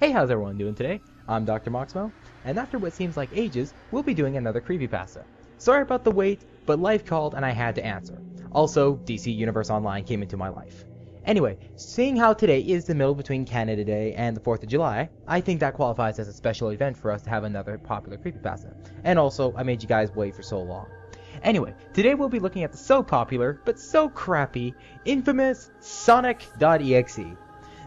Hey, how's everyone doing today? I'm Dr.Moxmo, and after what seems like ages, we'll be doing another Creepypasta. Sorry about the wait, but life called and I had to answer. Also, DC Universe Online came into my life. Anyway, seeing how today is the middle between Canada Day and the 4th of July, I think that qualifies as a special event for us to have another popular Creepypasta. And also, I made you guys wait for so long. Anyway, today we'll be looking at the so popular, but so crappy, infamous Sonic.exe.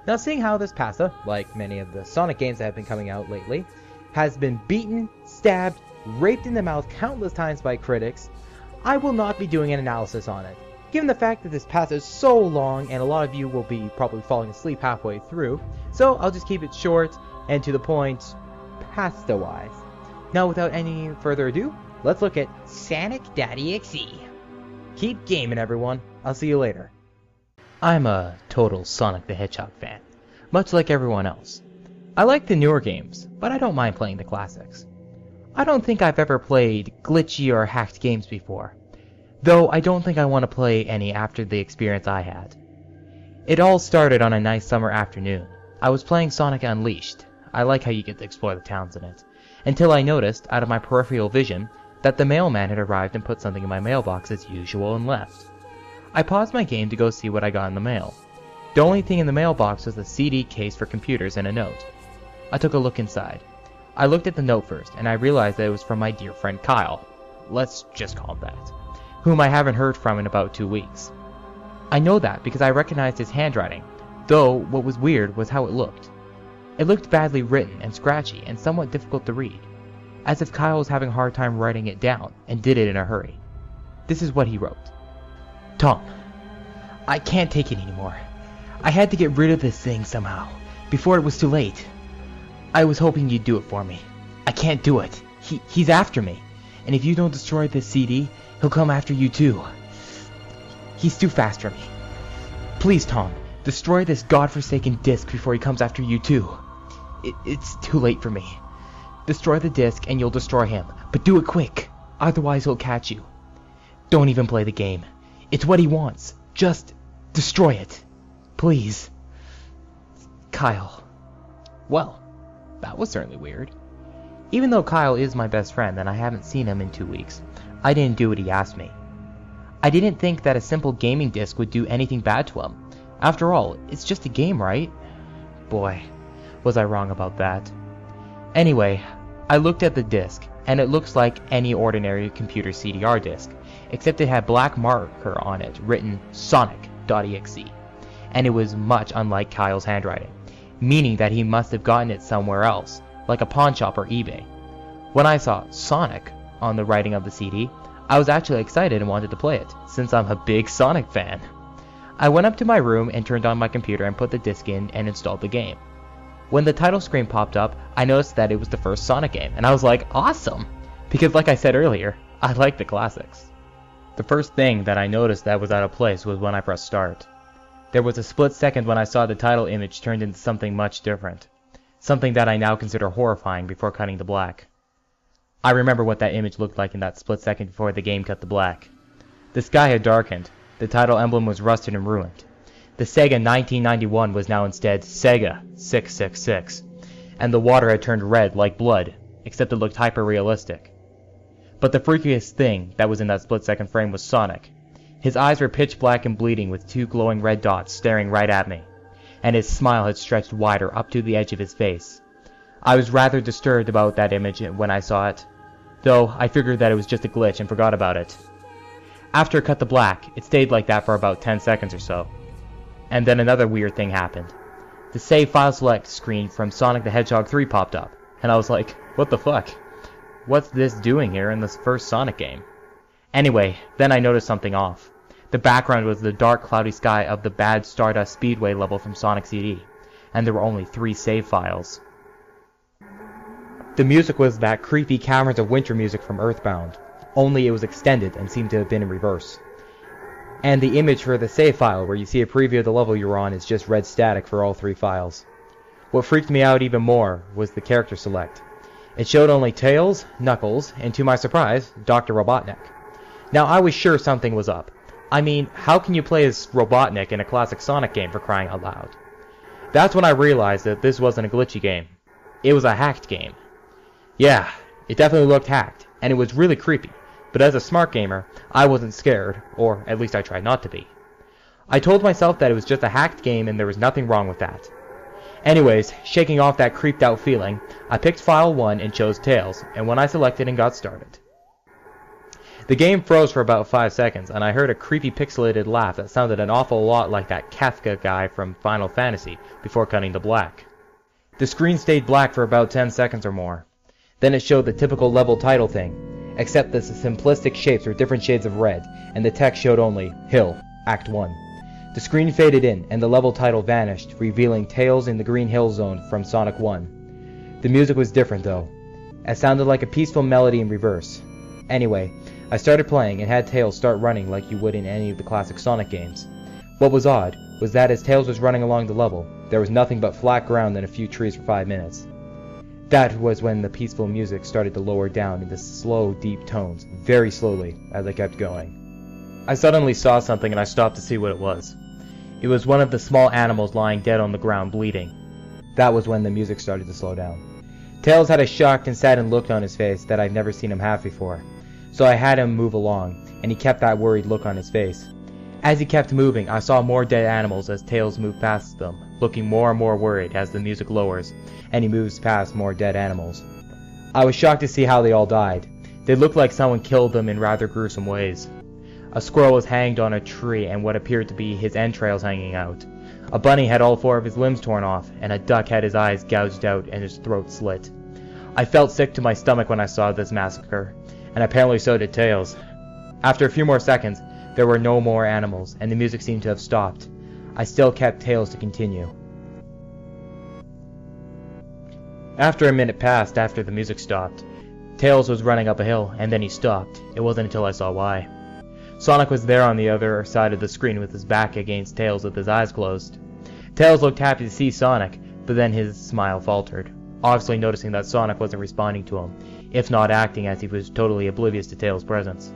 Now, seeing how this pasta, like many of the Sonic games that have been coming out lately, has been beaten, stabbed, raped in the mouth countless times by critics, I will not be doing an analysis on it. Given the fact that this pasta is so long and a lot of you will be probably falling asleep halfway through, so I'll just keep it short and to the point, pasta-wise. Now, without any further ado, let's look at Sonic.exe. Keep gaming, everyone. I'll see you later. I'm a total Sonic the Hedgehog fan, much like everyone else. I like the newer games, but I don't mind playing the classics. I don't think I've ever played glitchy or hacked games before, though I don't think I want to play any after the experience I had. It all started on a nice summer afternoon. I was playing Sonic Unleashed. I like how you get to explore the towns in it, until I noticed, out of my peripheral vision, that the mailman had arrived and put something in my mailbox as usual and left. I paused my game to go see what I got in the mail. The only thing in the mailbox was a CD case for computers and a note. I took a look inside. I looked at the note first, and I realized that it was from my dear friend Kyle. Let's just call him that. Whom I haven't heard from in about 2 weeks. I know that because I recognized his handwriting, though what was weird was how it looked. It looked badly written and scratchy and somewhat difficult to read, as if Kyle was having a hard time writing it down and did it in a hurry. This is what he wrote. Tom, I can't take it anymore. I had to get rid of this thing somehow, before it was too late. I was hoping you'd do it for me. I can't do it. He's after me, and if you don't destroy this CD, he'll come after you too. He's too fast for me. Please, Tom, destroy this godforsaken disc before he comes after you too. It's too late for me. Destroy the disc and you'll destroy him, but do it quick, otherwise he'll catch you. Don't even play the game. It's what he wants. Just destroy it. Please. Kyle. Well, that was certainly weird. Even though Kyle is my best friend and I haven't seen him in 2 weeks, I didn't do what he asked me. I didn't think that a simple gaming disc would do anything bad to him. After all, it's just a game, right? Boy, was I wrong about that. Anyway, I looked at the disc, and it looks like any ordinary computer CDR disc, except it had black marker on it written Sonic.exe, and it was much unlike Kyle's handwriting, meaning that he must have gotten it somewhere else, like a pawn shop or eBay. When I saw Sonic on the writing of the CD, I was actually excited and wanted to play it, since I'm a big Sonic fan. I went up to my room and turned on my computer and put the disc in and installed the game. When the title screen popped up, I noticed that it was the first Sonic game, and I was like, awesome! Because like I said earlier, I like the classics. The first thing that I noticed that was out of place was when I pressed start. There was a split second when I saw the title image turned into something much different. Something that I now consider horrifying before cutting to black. I remember what that image looked like in that split second before the game cut to black. The sky had darkened, the title emblem was rusted and ruined. The Sega 1991 was now instead Sega 666, and the water had turned red like blood, except it looked hyper-realistic. But the freakiest thing that was in that split-second frame was Sonic. His eyes were pitch black and bleeding with 2 glowing red dots staring right at me, and his smile had stretched wider up to the edge of his face. I was rather disturbed about that image when I saw it, though I figured that it was just a glitch and forgot about it. After it cut to black, it stayed like that for about 10 seconds or so. And then another weird thing happened. The Save File Select screen from Sonic the Hedgehog 3 popped up, and I was like, what the fuck? What's this doing here in this first Sonic game? Anyway, then I noticed something off. The background was the dark cloudy sky of the bad Stardust Speedway level from Sonic CD, and there were only 3 save files. The music was that creepy Caverns of Winter music from Earthbound, only it was extended and seemed to have been in reverse. And the image for the save file where you see a preview of the level you're on is just red static for all 3 files. What freaked me out even more was the character select. It showed only Tails, Knuckles, and to my surprise, Dr. Robotnik. Now I was sure something was up. I mean, how can you play as Robotnik in a classic Sonic game for crying out loud? That's when I realized that this wasn't a glitchy game. It was a hacked game. Yeah, it definitely looked hacked, and it was really creepy, but as a smart gamer, I wasn't scared, or at least I tried not to be. I told myself that it was just a hacked game and there was nothing wrong with that. Anyways, shaking off that creeped out feeling, I picked File 1 and chose Tails, and when I selected and got started. The game froze for about 5 seconds, and I heard a creepy pixelated laugh that sounded an awful lot like that Kafka guy from Final Fantasy before cutting to black. The screen stayed black for about 10 seconds or more. Then it showed the typical level title thing, except the simplistic shapes were different shades of red, and the text showed only, Hill, Act 1. The screen faded in, and the level title vanished, revealing Tails in the Green Hill Zone from Sonic 1. The music was different though. It sounded like a peaceful melody in reverse. Anyway, I started playing and had Tails start running like you would in any of the classic Sonic games. What was odd was that as Tails was running along the level, there was nothing but flat ground and a few trees for 5 minutes. That was when the peaceful music started to lower down into slow, deep tones, very slowly, as I kept going. I suddenly saw something and I stopped to see what it was. It was one of the small animals lying dead on the ground bleeding. That was when the music started to slow down. Tails had a shocked and saddened look on his face that I'd never seen him have before. So I had him move along, and he kept that worried look on his face. As he kept moving, I saw more dead animals as Tails moved past them, looking more and more worried as the music lowers, and he moves past more dead animals. I was shocked to see how they all died. They looked like someone killed them in rather gruesome ways. A squirrel was hanged on a tree and what appeared to be his entrails hanging out. A bunny had all 4 of his limbs torn off, and a duck had his eyes gouged out and his throat slit. I felt sick to my stomach when I saw this massacre, and apparently so did Tails. After a few more seconds, there were no more animals, and the music seemed to have stopped. I still kept Tails to continue. After a minute passed after the music stopped. Tails was running up a hill, and then he stopped. It wasn't until I saw why. Sonic was there on the other side of the screen with his back against Tails with his eyes closed. Tails looked happy to see Sonic, but then his smile faltered, obviously noticing that Sonic wasn't responding to him, if not acting as he was totally oblivious to Tails' presence.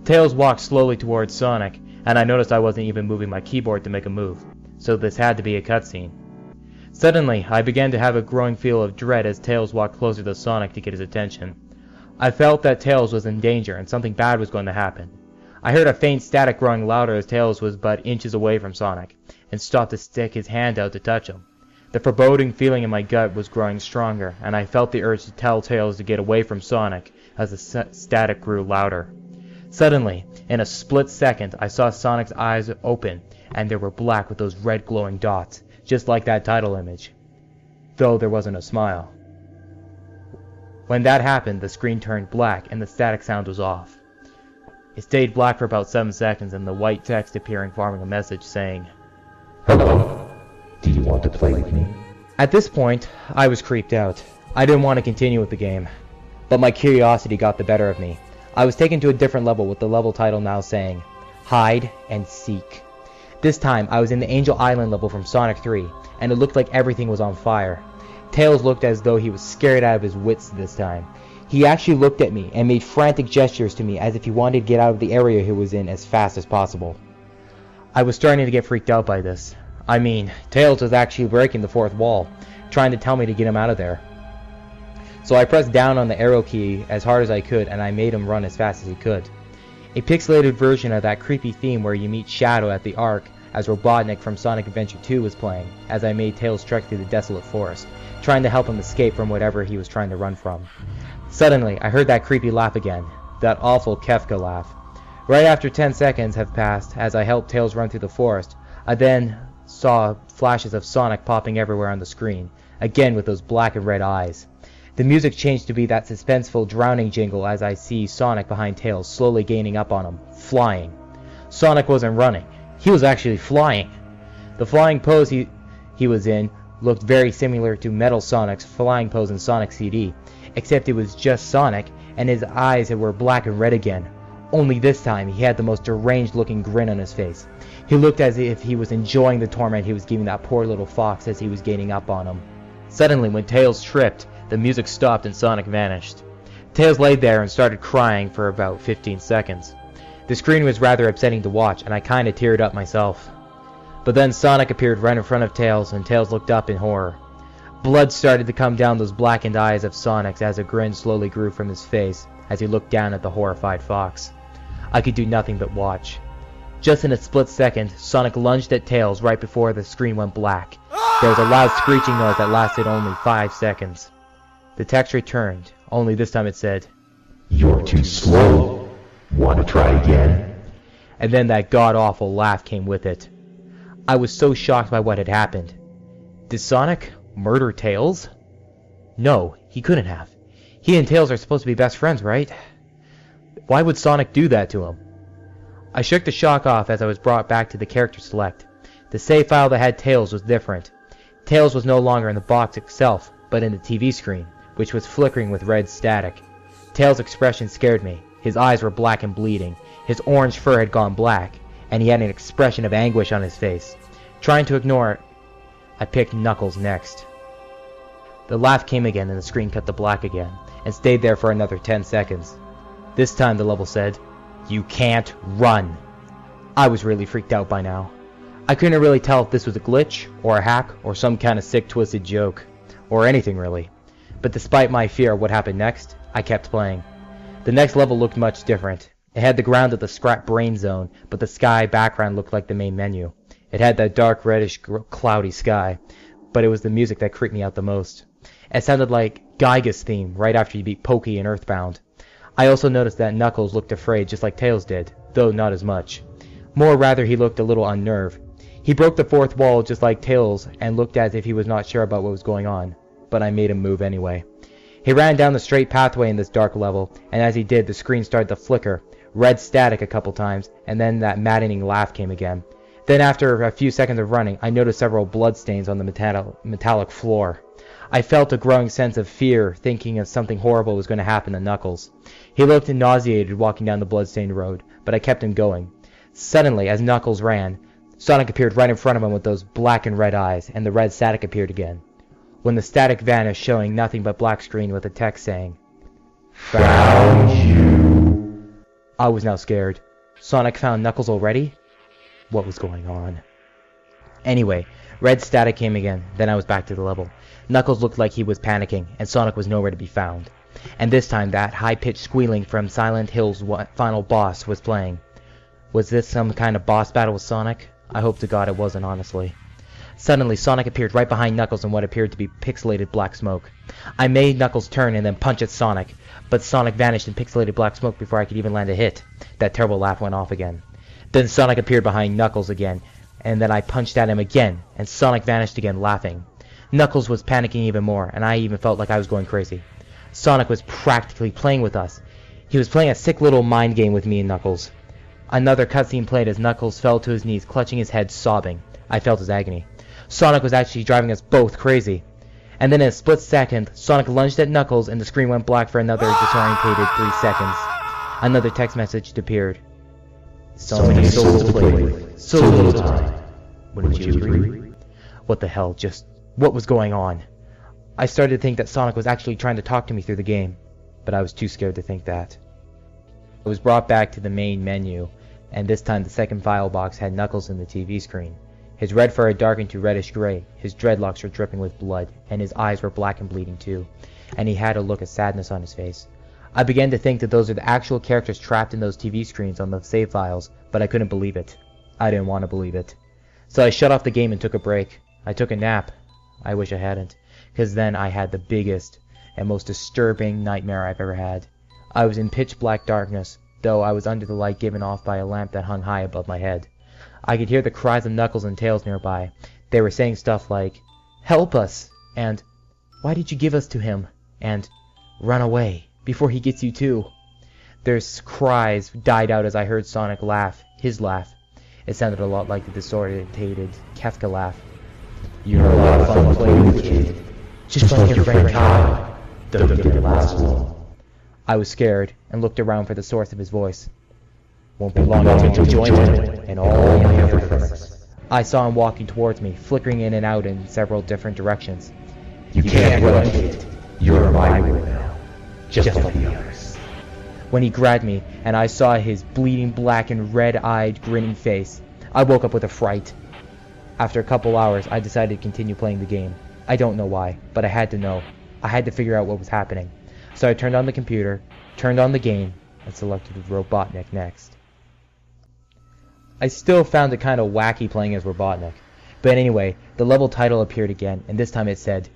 Tails walked slowly towards Sonic, and I noticed I wasn't even moving my keyboard to make a move, so this had to be a cutscene. Suddenly, I began to have a growing feel of dread as Tails walked closer to Sonic to get his attention. I felt that Tails was in danger and something bad was going to happen. I heard a faint static growing louder as Tails was but inches away from Sonic, and stopped to stick his hand out to touch him. The foreboding feeling in my gut was growing stronger, and I felt the urge to tell Tails to get away from Sonic as the static grew louder. Suddenly, in a split second, I saw Sonic's eyes open, and they were black with those red glowing dots, just like that title image, though there wasn't a smile. When that happened, the screen turned black and the static sound was off. It stayed black for about 7 seconds, and the white text appearing forming a message saying, "Hello. Do you want to play with me?" At this point, I was creeped out. I didn't want to continue with the game, but my curiosity got the better of me. I was taken to a different level with the level title now saying, Hide and Seek. This time, I was in the Angel Island level from Sonic 3, and it looked like everything was on fire. Tails looked as though he was scared out of his wits this time. He actually looked at me and made frantic gestures to me as if he wanted to get out of the area he was in as fast as possible. I was starting to get freaked out by this. I mean, Tails was actually breaking the 4th wall, trying to tell me to get him out of there. So I pressed down on the arrow key as hard as I could, and I made him run as fast as he could. A pixelated version of that creepy theme where you meet Shadow at the Ark as Robotnik from Sonic Adventure 2 was playing, as I made Tails trek through the desolate forest, trying to help him escape from whatever he was trying to run from. Suddenly, I heard that creepy laugh again, that awful Kefka laugh. Right after 10 seconds have passed, as I helped Tails run through the forest, I then saw flashes of Sonic popping everywhere on the screen, again with those black and red eyes. The music changed to be that suspenseful drowning jingle as I see Sonic behind Tails slowly gaining up on him, flying. Sonic wasn't running, he was actually flying. The flying pose he was in looked very similar to Metal Sonic's flying pose in Sonic CD, except it was just Sonic, and his eyes were black and red again. Only this time, he had the most deranged looking grin on his face. He looked as if he was enjoying the torment he was giving that poor little fox as he was gaining up on him. Suddenly, when Tails tripped, the music stopped and Sonic vanished. Tails laid there and started crying for about 15 seconds. The screen was rather upsetting to watch, and I kinda teared up myself. But then Sonic appeared right in front of Tails, and Tails looked up in horror. Blood started to come down those blackened eyes of Sonic's as a grin slowly grew from his face as he looked down at the horrified fox. I could do nothing but watch. Just in a split second, Sonic lunged at Tails right before the screen went black. There was a loud screeching noise that lasted only 5 seconds. The text returned, only this time it said, You're too slow. Want to try again? And then that god-awful laugh came with it. I was so shocked by what had happened. Did Sonic murder Tails? No, he couldn't have. He and Tails are supposed to be best friends, right? Why would Sonic do that to him? I shook the shock off as I was brought back to the character select. The save file that had Tails was different. Tails was no longer in the box itself, but in the TV screen, which was flickering with red static. Tails' expression scared me. His eyes were black and bleeding. His orange fur had gone black, and he had an expression of anguish on his face. Trying to ignore it, I picked Knuckles next. The laugh came again and the screen cut to black again, and stayed there for another 10 seconds. This time the level said, You can't run. I was really freaked out by now. I couldn't really tell if this was a glitch, or a hack, or some kind of sick twisted joke, or anything really. But despite my fear of what happened next, I kept playing. The next level looked much different. It had the ground of the scrap brain zone, but the sky background looked like the main menu. It had that dark reddish cloudy sky, but it was the music that creeped me out the most. It sounded like Geiger's theme right after you beat Pokey in Earthbound. I also noticed that Knuckles looked afraid just like Tails did, though not as much. More rather, he looked a little unnerved. He broke the fourth wall just like Tails and looked as if he was not sure about what was going on, but I made him move anyway. He ran down the straight pathway in this dark level, and as he did, the screen started to flicker, red static a couple times, and then that maddening laugh came again. Then after a few seconds of running, I noticed several bloodstains on the metallic floor. I felt a growing sense of fear, thinking of something horrible was going to happen to Knuckles. He looked nauseated walking down the bloodstained road, but I kept him going. Suddenly, as Knuckles ran, Sonic appeared right in front of him with those black and red eyes, and the red static appeared again. When the static vanished, showing nothing but black screen with a text saying, Found you. I was now scared. Sonic found Knuckles already? What was going on? Anyway, red static came again, then I was back to the level. Knuckles looked like he was panicking, and Sonic was nowhere to be found. And this time that high-pitched squealing from Silent Hill's final boss was playing. Was this some kind of boss battle with Sonic? I hope to God it wasn't, honestly. Suddenly, Sonic appeared right behind Knuckles in what appeared to be pixelated black smoke. I made Knuckles turn and then punch at Sonic, but Sonic vanished in pixelated black smoke before I could even land a hit. That terrible laugh went off again. Then Sonic appeared behind Knuckles again, and then I punched at him again, and Sonic vanished again, laughing. Knuckles was panicking even more, and I even felt like I was going crazy. Sonic was practically playing with us. He was playing a sick little mind game with me and Knuckles. Another cutscene played as Knuckles fell to his knees, clutching his head, sobbing. I felt his agony. Sonic was actually driving us both crazy. And then in a split second, Sonic lunged at Knuckles and the screen went black for another disorientated 3 seconds. Another text message appeared. So many souls to play with, so little time. Wouldn't you agree? What the hell? What was going on? I started to think that Sonic was actually trying to talk to me through the game, but I was too scared to think that. I was brought back to the main menu, and this time the second file box had Knuckles in the TV screen. His red fur had darkened to reddish gray, his dreadlocks were dripping with blood, and his eyes were black and bleeding too, and he had a look of sadness on his face. I began to think that those are the actual characters trapped in those TV screens on the save files, but I couldn't believe it. I didn't want to believe it. So I shut off the game and took a break. I took a nap. I wish I hadn't, because then I had the biggest and most disturbing nightmare I've ever had. I was in pitch black darkness, though I was under the light given off by a lamp that hung high above my head. I could hear the cries of Knuckles and Tails nearby. They were saying stuff like, "Help us!" and "Why did you give us to him?" and "Run away, before he gets you too." Their cries died out as I heard Sonic laugh, his laugh. It sounded a lot like the disorientated Kefka laugh. You're a lot of fun to play with, kid. Just like your friend Kyle. Don't get the last one. I was scared and looked around for the source of his voice. Won't be long until you join him and all my other friends. I saw him walking towards me, flickering in and out in several different directions. You can't run, kid. You're my way now. Just like the others. When he grabbed me and I saw his bleeding black and red-eyed grinning face, I woke up with a fright. After a couple hours, I decided to continue playing the game. I don't know why, but I had to know. I had to figure out what was happening. So I turned on the computer, turned on the game, and selected Robotnik next. I still found it kind of wacky playing as Robotnik. But anyway, the level title appeared again, and this time it said ...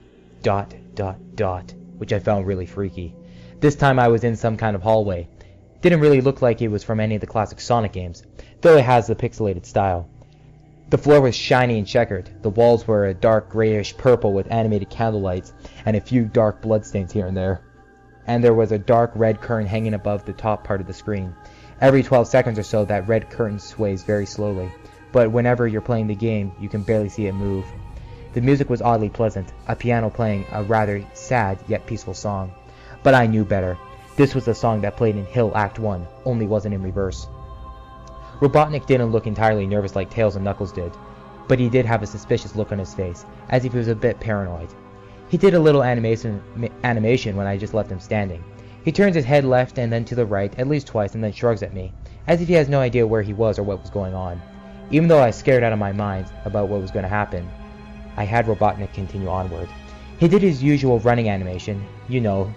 which I found really freaky. This time I was in some kind of hallway. Didn't really look like it was from any of the classic Sonic games, though it has the pixelated style. The floor was shiny and checkered. The walls were a dark grayish purple with animated candlelights and a few dark bloodstains here and there. And there was a dark red curtain hanging above the top part of the screen. Every 12 seconds or so that red curtain sways very slowly, but whenever you're playing the game, you can barely see it move. The music was oddly pleasant, a piano playing a rather sad yet peaceful song. But I knew better. This was the song that played in Hill Act 1, only wasn't in reverse. Robotnik didn't look entirely nervous like Tails and Knuckles did, but he did have a suspicious look on his face, as if he was a bit paranoid. He did a little animation when I just left him standing. He turns his head left and then to the right at least twice and then shrugs at me, as if he has no idea where he was or what was going on. Even though I was scared out of my mind about what was going to happen, I had Robotnik continue onward. He did his usual running animation, you know,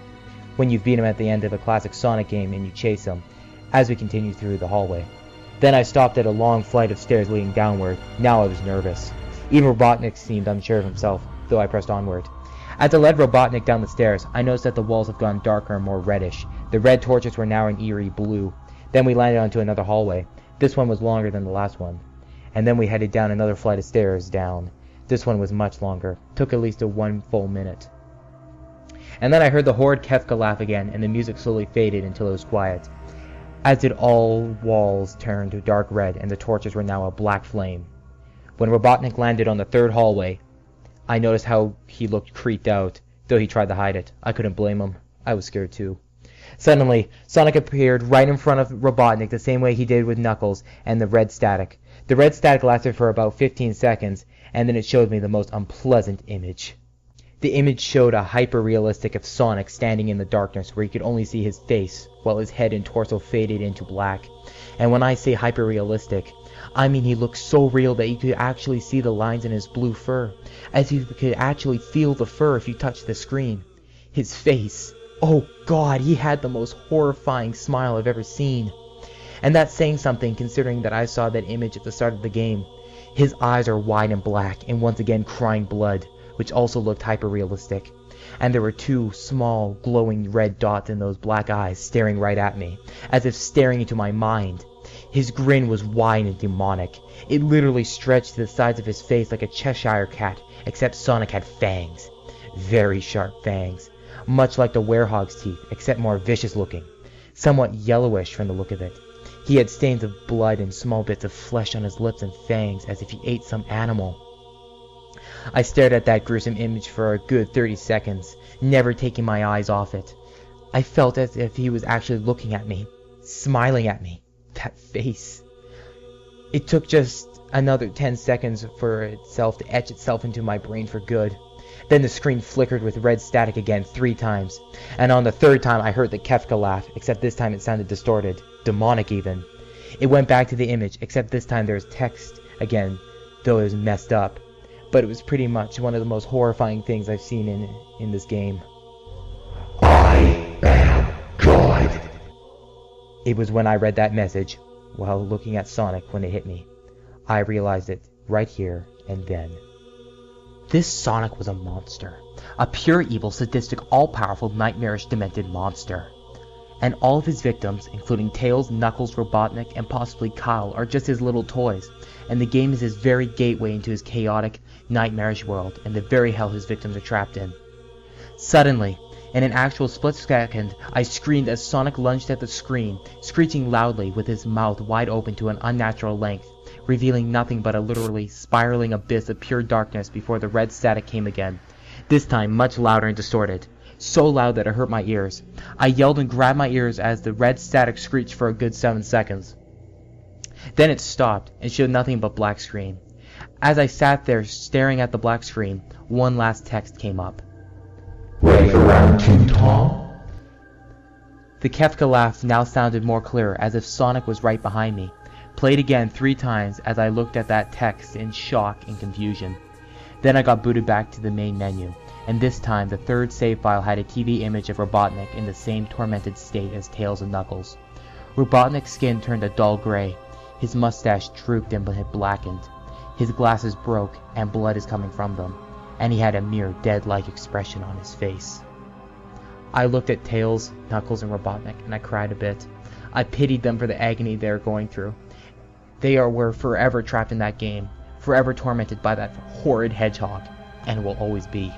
when you've beat him at the end of a classic Sonic game and you chase him, as we continued through the hallway. Then I stopped at a long flight of stairs leading downward. Now I was nervous. Even Robotnik seemed unsure of himself, though I pressed onward. As I led Robotnik down the stairs, I noticed that the walls have gone darker and more reddish. The red torches were now an eerie blue. Then we landed onto another hallway. This one was longer than the last one. And then we headed down another flight of stairs down. This one was much longer. Took at least 1 full minute. And then I heard the horrid Kefka laugh again, and the music slowly faded until it was quiet. As did all walls turned dark red, and the torches were now a black flame. When Robotnik landed on the third hallway, I noticed how he looked creeped out, though he tried to hide it. I couldn't blame him. I was scared too. Suddenly, Sonic appeared right in front of Robotnik the same way he did with Knuckles and the red static. The red static lasted for about 15 seconds, and then it showed me the most unpleasant image. The image showed a hyper-realistic of Sonic standing in the darkness where you could only see his face, while his head and torso faded into black. And when I say hyper-realistic, I mean he looked so real that you could actually see the lines in his blue fur, as if you could actually feel the fur if you touched the screen. His face, oh god, he had the most horrifying smile I've ever seen. And that's saying something considering that I saw that image at the start of the game. His eyes are wide and black, and once again crying blood, which also looked hyper-realistic. And there were 2 small, glowing red dots in those black eyes staring right at me, as if staring into my mind. His grin was wide and demonic. It literally stretched to the sides of his face like a Cheshire cat, except Sonic had fangs. Very sharp fangs. Much like the werehog's teeth, except more vicious looking. Somewhat yellowish from the look of it. He had stains of blood and small bits of flesh on his lips and fangs, as if he ate some animal. I stared at that gruesome image for a good 30 seconds, never taking my eyes off it. I felt as if he was actually looking at me, smiling at me. That face. It took just another 10 seconds for itself to etch itself into my brain for good. Then the screen flickered with red static again 3 times, and on the 3rd time I heard the Kefka laugh, except this time it sounded distorted, demonic even. It went back to the image, except this time there was text again, though it was messed up. But it was pretty much one of the most horrifying things I've seen in this game. I am God. It was when I read that message, while looking at Sonic, when it hit me. I realized it right here and then. This Sonic was a monster. A pure evil, sadistic, all-powerful, nightmarish, demented monster. And all of his victims, including Tails, Knuckles, Robotnik, and possibly Kyle, are just his little toys, and the game is his very gateway into his chaotic, nightmarish world, and the very hell his victims are trapped in. Suddenly, in an actual split second, I screamed as Sonic lunged at the screen, screeching loudly with his mouth wide open to an unnatural length, revealing nothing but a literally spiraling abyss of pure darkness before the red static came again, this time much louder and distorted. So loud that it hurt my ears. I yelled and grabbed my ears as the red static screeched for a good 7 seconds. Then it stopped and showed nothing but black screen. As I sat there staring at the black screen, one last text came up. Ready for round 2, Tom? The Kefka laugh now sounded more clear, as if Sonic was right behind me. Played again 3 times as I looked at that text in shock and confusion. Then I got booted back to the main menu, and this time the 3rd save file had a TV image of Robotnik in the same tormented state as Tails and Knuckles. Robotnik's skin turned a dull gray, his mustache drooped and had blackened, his glasses broke and blood is coming from them, and he had a mere dead-like expression on his face. I looked at Tails, Knuckles, and Robotnik, and I cried a bit. I pitied them for the agony they are going through. Were forever trapped in that game, forever tormented by that horrid hedgehog, and will always be.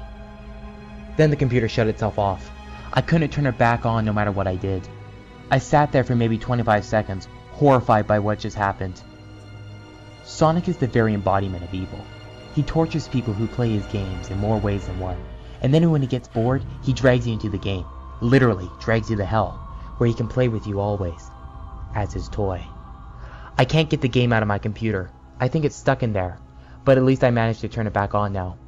Then the computer shut itself off. I couldn't turn it back on no matter what I did. I sat there for maybe 25 seconds, horrified by what just happened. Sonic is the very embodiment of evil. He tortures people who play his games in more ways than one, and then when he gets bored, he drags you into the game. Literally, drags you to hell, where he can play with you always, as his toy. I can't get the game out of my computer. I think it's stuck in there, but at least I managed to turn it back on now.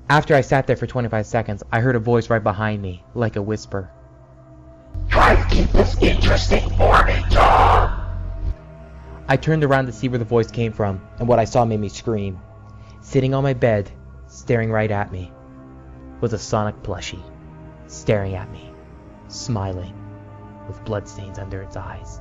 After I sat there for 25 seconds, I heard a voice right behind me, like a whisper. Try to keep this interesting for me, Tom! I turned around to see where the voice came from, and what I saw made me scream. Sitting on my bed, staring right at me, was a Sonic plushie, staring at me, smiling, with bloodstains under its eyes.